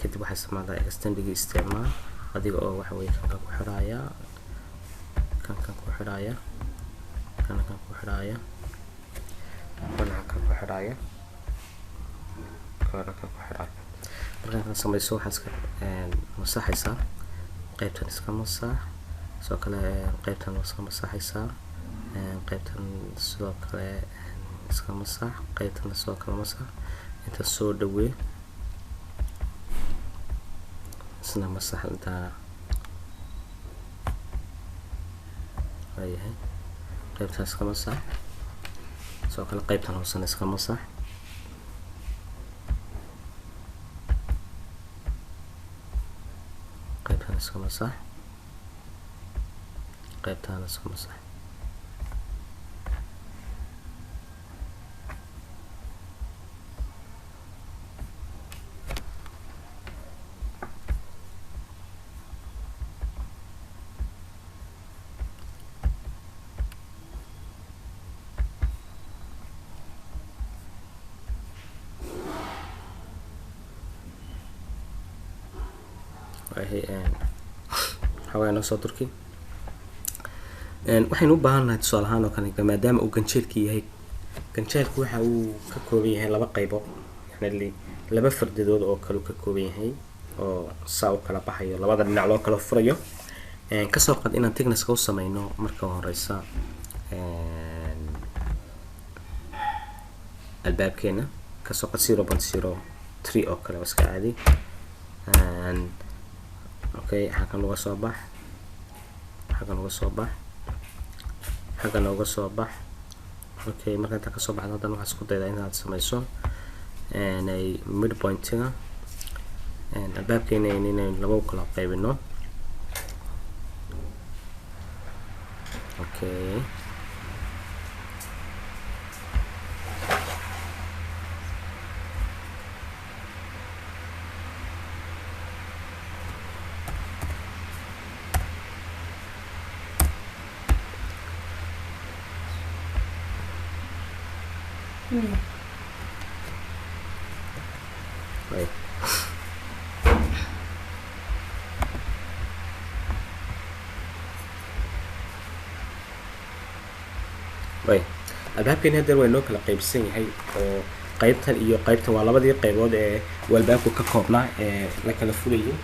kadib waxaa isticmaalaa extending isticmaal adiga oo waxa weeye kan ku xiraaya kan ku xiraaya kan ku xiraaya kan ku xiraaya kan ku xiraaya marka samayso waxaas ka masaxaysa qaybtan iska masax soo kale qaybtan iska masaxaysa qaybtan sidoo kale iska masax qaybtan sidoo kale masax inta soo dhaweey isna masax inta ayahay qaybtan iska masax soo kale qaybtan hoosena iska masax qaybtan iska masax qaybtan iska masax حوالي نص تركي waxaynu u baahannahay tusaale ahaan oo kale maadaama uu ganjeelkii yahay ganjeelku waxa uu ka kooban yahay laba qaybood yani laba fardadood oo kale ka kooban yahay oo saa u kala baxayo labada dhinac loo kala furayo ka soo qad inaan thickness ka u sameeyno marka horeysa albaabkeena ka soo qad 0.03 oo kale iska caadi okay xakan uga soo bax xakan uga soo bax xakan uga soo bax okay marka inta ka soo baxdo hadan waxa isku daydaa inaad samayso ay midpoint-ga albaabkeena inaynu laba u kala qaybino okay Right. Right. albaabkeena hadda way noo kala qaybsan yahay oo qaybtan iyo qaybtan waa labadii qaybood ee albaabku ka koobnaa ee la kala fulayo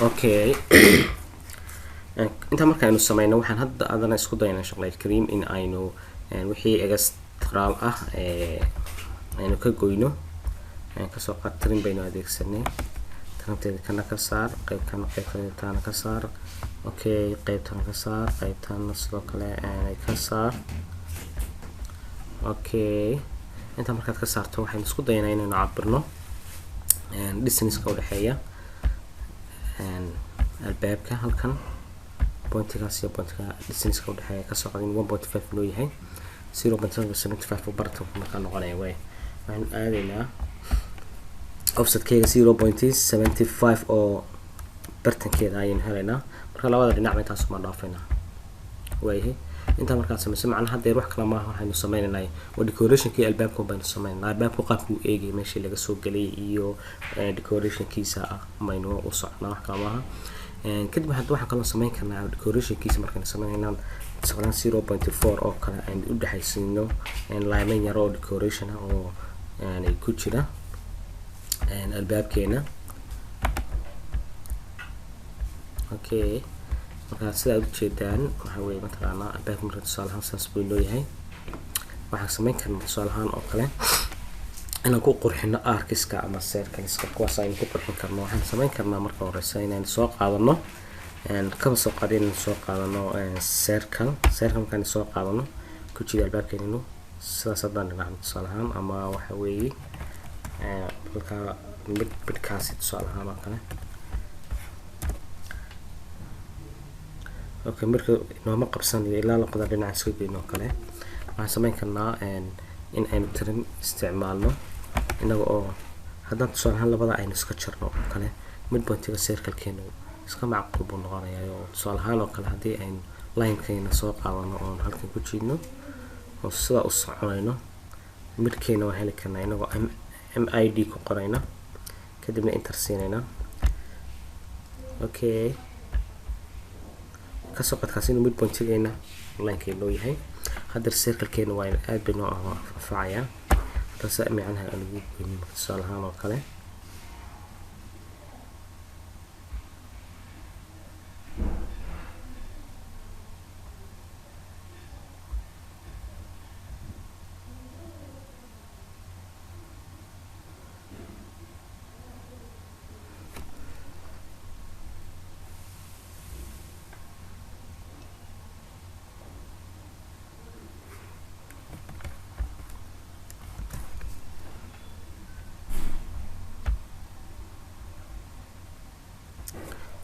okay inta marka aynu sameeyno waxaan hadda adana isku daynaa shaqlay kareem in aynu wixii extraal ah aynu ka goyno ka soo qatarin baynu adeegsanay tanteeda kana ka saar qaybtan ka saar okay qaybtan ka saar qaybtan sidoo kale ay ka saar okay inta markaad ka saarto waxaan isku daynaa inaynu cabirno distance-ka u dhaxeeya albaabka halkan pointigaas iyo pointiga distance-ka u dhaxeeya ka soo qadin 1.5 loo yahay 0.75 u bartanku markaa noqonaya way waxaan aadaynaa offset-keega 0.75 oo bartankeeda ayaynu helaynaa marka labada dhinac bay taas uma dhaafaynaa waayahay inta markaad samayso macnaha haddeer wax kala maaha waxaynu sameynaynaa oo decoration-kii albaabku baynu sameynaynaa albaabku qaabkuu eegay meeshii laga soo gelay iyo decoration-kiisa ah maynu u soconaa wax kala maaha kadib waxaan kaloo sameyn karnaa decoration-kiisa markaynu sameynayna 0.4 oo kale aynu u dhaxaysiino line yar oo decoration ah oo ay ku jira albaabkeena okay marka sida aad u jeedaan waxa weeye mataqaanaa albaabka marka tusaale ahaan saas buu leeyahay waxaan sameyn karnaa tusaale ahaan oo kale inaan ku qurxino arkiska ama circle-ska kuwaas aynu ku qurxin karno waxaan sameyn karnaa marka horeysa inaan soo qaadano kaba soo qaadin soo qaadano circle markaan soo qaadano ku jira albaabkeenu sidaas hadaan dhinaca tusaale ahaan ama waxa weeye halka midkaasi tusaale ahaan oo kale okay marka nooma qabsanayo ilaa la qadar dhinaca iska geyno oo kale waxaan sameyn karnaa in aynu tirin isticmaalno inaga oo haddaan tusaale ahaan labada aynu iska jarno oo kale midpoint-ga circle-keenu iska macquul buu noqonayaa oo tusaale ahaan oo kale haddii aynu line-keena soo qaadano oon halkan ku jiidno oo sidaa u soconayno midkeena waan heli karnaa inagoo mid ku qorayna kadibna enter siinayna. okay kasoo qadkaas inuu mid pointigeena line-keen loo yahay. hadda circle-keena waa aad bay noo anfacayaan taasa macnaha aan ugu goynin tusaale ahaan oo kale.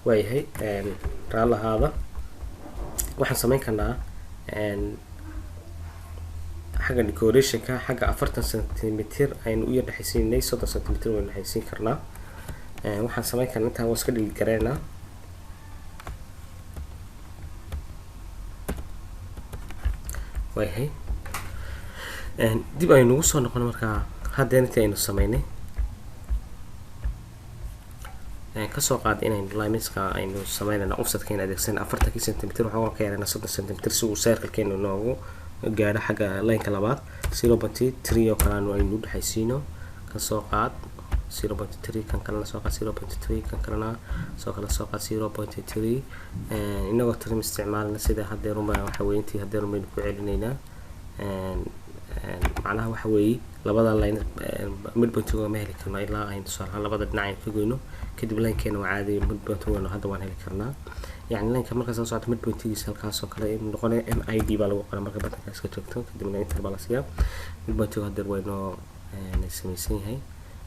waayahay raalahaada waxaan samayn karnaa xagga decorationka xagga 40 cm aynu u yar dhaxaysiinay 30 cm waynu dhaxaysiin karnaa. waxaan samayn karnaa intaan waa iska dhigi kareynaa. waayahay dib aynu ugu soo noqon markaa hadda intii aynu samaynay kasoo qaad inaynu lineska aynu sameynayna offsetkeena adeegsan 40 cm waxaan ka yareynaa 30 cm si uu circle-keena noogu gaadho xagga line-ka labaad. 0.3 oo kale aynu u dhaxaysiino kasoo qaad 0.3 kan kalena soo qaad 0.3 kan kalena soo qaad 0.3 inagoo trim isticmaalna sida hadda ruma waxa weeye intii hadda ruma ku celinaynaa. macnaha waxa weeye labada line midpoint-ga ma heli karno ilaa aynu tusaale labada dhinac ka goyno kadib line-keena waa caadi midpoint-ga hadda waan heli karnaa. يعني line-ka marka soo socdo midpoint-giisa halkaas oo kale in noqonay mid baa lagu qoraa marka button-ka iska joogto kadibna enter baa la siiyaa. midpoint-ga hadda wayno samaysan yahay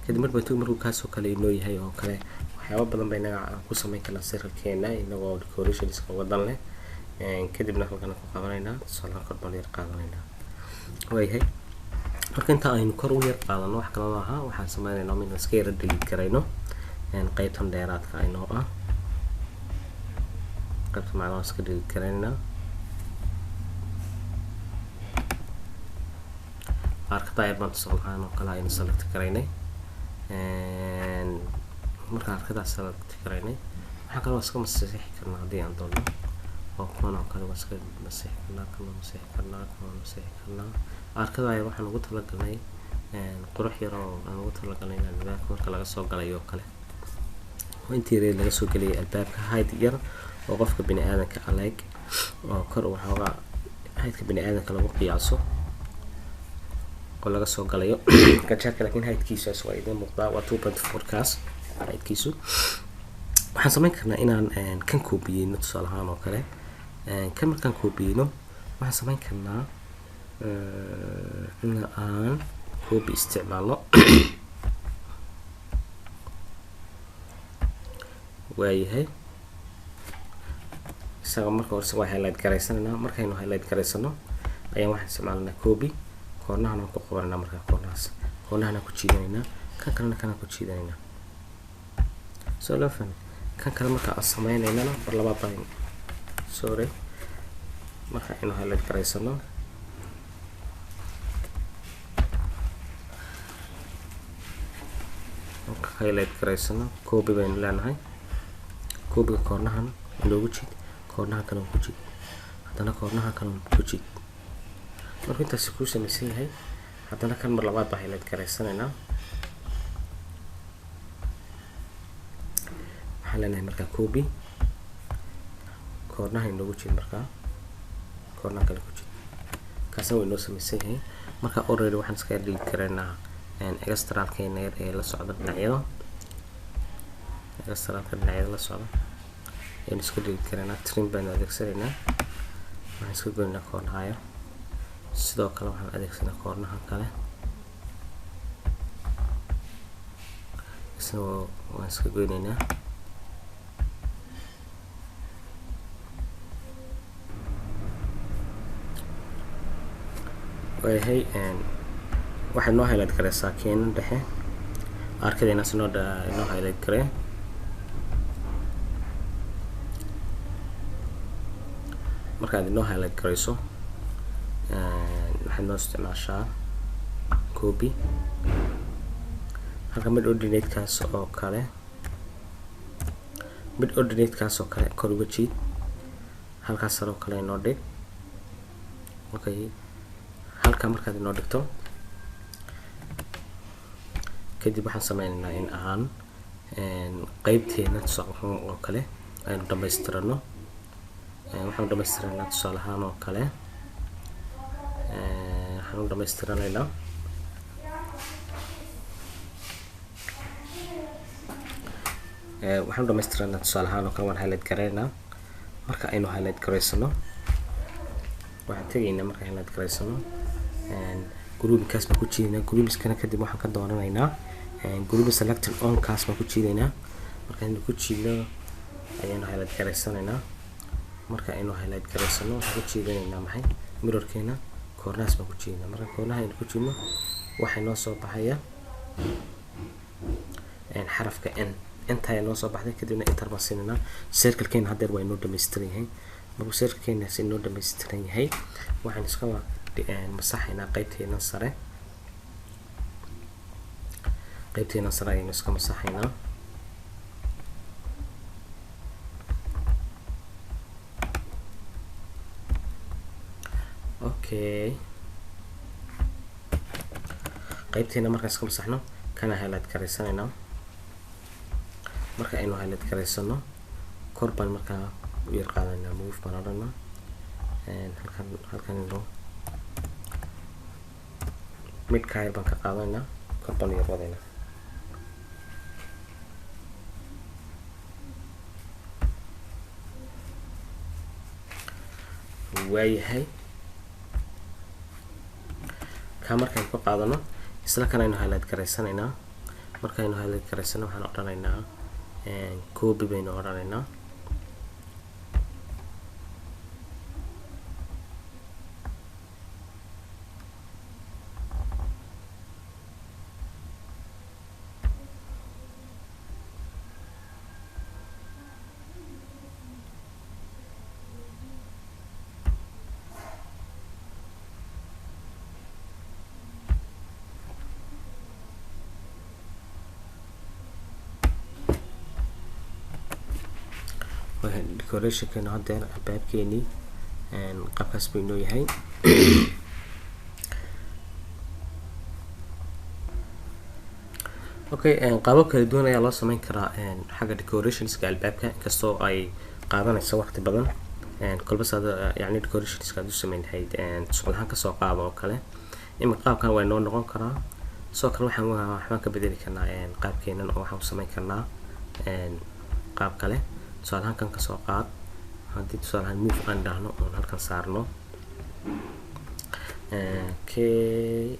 kadib midpoint-ga markuu kaas oo kale inoo yahay oo kale waxyaabo badan bayna ku samayn karnaa circle-keena inagoo decoration iska wadan leh kadibna halkan ku qabanayna tusaale kor baan yar qaadanaynaa. waayahay marka inta aynu kor u yar qaadano wax kale ma aha waxaan sameynaynaa mid iska yar delete garayno qaybtan dheeraadka aynoo ah qaybta macnaha iska delete garaynaa. arkada ay baan tusaale ahaan oo kale aynu select garaynay marka arkada select garaynay waxa kale oo iska masixi karnaa haddii aan doono oo kuwan oo kale iska masixi karnaa arkada ay waxaan ugu talagalnay qurux yar oo aan ugu talagalnay in albaabka marka laga soo galayo oo kale intii laga soo galay albaabka height yar oo qofka bini aadanka aleg oo kor waxa height-ka bini aadanka lagu qiyaaso oo laga soo galayo ka jaarka laakiin height-kiisa waa idin muuqda waa 2.4 kaas height-kiisu. waxaan samayn karnaa inaan kan koobiyeyno tusaale ahaan oo kale kan markaan koobiyeyno waxaan samayn karnaa in aan copy isticmaalno. waayahay isaga marka hore waa highlight garaysanayna markaynu highlight garaysano ayaan waxaan isticmaalnaa copy koornahan ku qabanayna marka koornahan ku jiidanayna kan kalena kana ku jiidanayna soo lafan kan kale marka aan sameeynayna bar laba baan sorry marka aynu highlight garaysano highlight garaysano copy baynu leenahay copy koornahan loogu jiid koornaha kale ku jiid haddana koornaha kale ku jiid marka intaas ku samaysan yahay haddana kan mar labaad baa highlight garaysanayna waxaan leenahay marka copy koornaha loogu jiid marka koornaha kale ku jiid kaasna way noo samaysan yahay marka already waxaan iska delete karaynaa extra-keena yar ee la socda dhinacyada extra-ka dhinacyada la socda ayaan iska delete karaynaa trim baan adeegsanaynaa waxaan iska goynaa koornaha sidoo kale waxaan adeegsanaa koornaha kale isna waan iska goynaynaa waayahay waxay noo highlight garaysaa keenan dhexe arkadeena si noo highlight garee markaad inoo highlight garayso waxaad noo isticmaashaa copy halka mid ordinate kaas oo kale kor uga jiid halkaas sare oo kale inoo dhig. Okay, halka markaad inoo dhigto kadib waxaan sameynaynaa in aan qaybteena oo kale aynu dhamaystirano. waxaan dhamaystiraynaa tusaale ahaan oo kale waxaan dhamaystiranaynaa tusaale ahaan oo kale waan highlight garaynaa. marka aynu highlight garaysano waxaan tegaynaa marka highlight garaysano groupkaas baan ku jiidaynaa. groupiskana kadib waxaan ka dooranaynaa group selected on kaas baan ku jiidaynaa. marka aynu ku jiidno ayaanu highlight garaysanaynaa. marka aynu highlight garaysano waxaan ku jiidanaynaa maxay mirrorkeena corners baan ku jiidaynaa. marka corners aynu ku jiidno waxay noo soo baxaya xarafka n inta ay noo soo baxday kadibna enter baan siinaynaa. circle-keena haddeer waa inoo dhammaystiran yahay. markuu circle-keena si inoo dhammaystiran yahay waxaan iska masaxaynaa qaybteena sare ayaynu iska masaxaynaa. okay, qaybteena markaan iska masaxno kana highlight garaysanaynaa. marka aynu highlight garaysano kor baan markaa u yar qaadanaynaa move baan odhanaa. halkan inoo mid kaayar baan ka qaadanaynaa kor baan u yar wadaynaa. waayahay ka markaan ku qaadano isla kan aynu highlight garaysanaynaa. markaynu highlight garaysano waxaan odhanaynaa copy baynu odhanaynaa. decoration-keena haddeer albaabkeenii qaabkaas buu inoo yahay. okay, qaabab kala duwan ayaa loo sameyn karaa xagga decorationska albaabka inkastoo ay qaadanayso waqti badan. kolba saad yani decorationska aad u sameyn lahayd tusaale ahaan kasoo qaado oo kale imika qaabkan waa inoo noqon karaa. sidoo kale waxbaan ka bedeli karnaa qaabkeenan oo waxaan u sameyn karnaa qaab kale. tusaale ahaan kan kasoo qaad haddii tusaale ahaan move aan dhahno oon halkan saarno. okay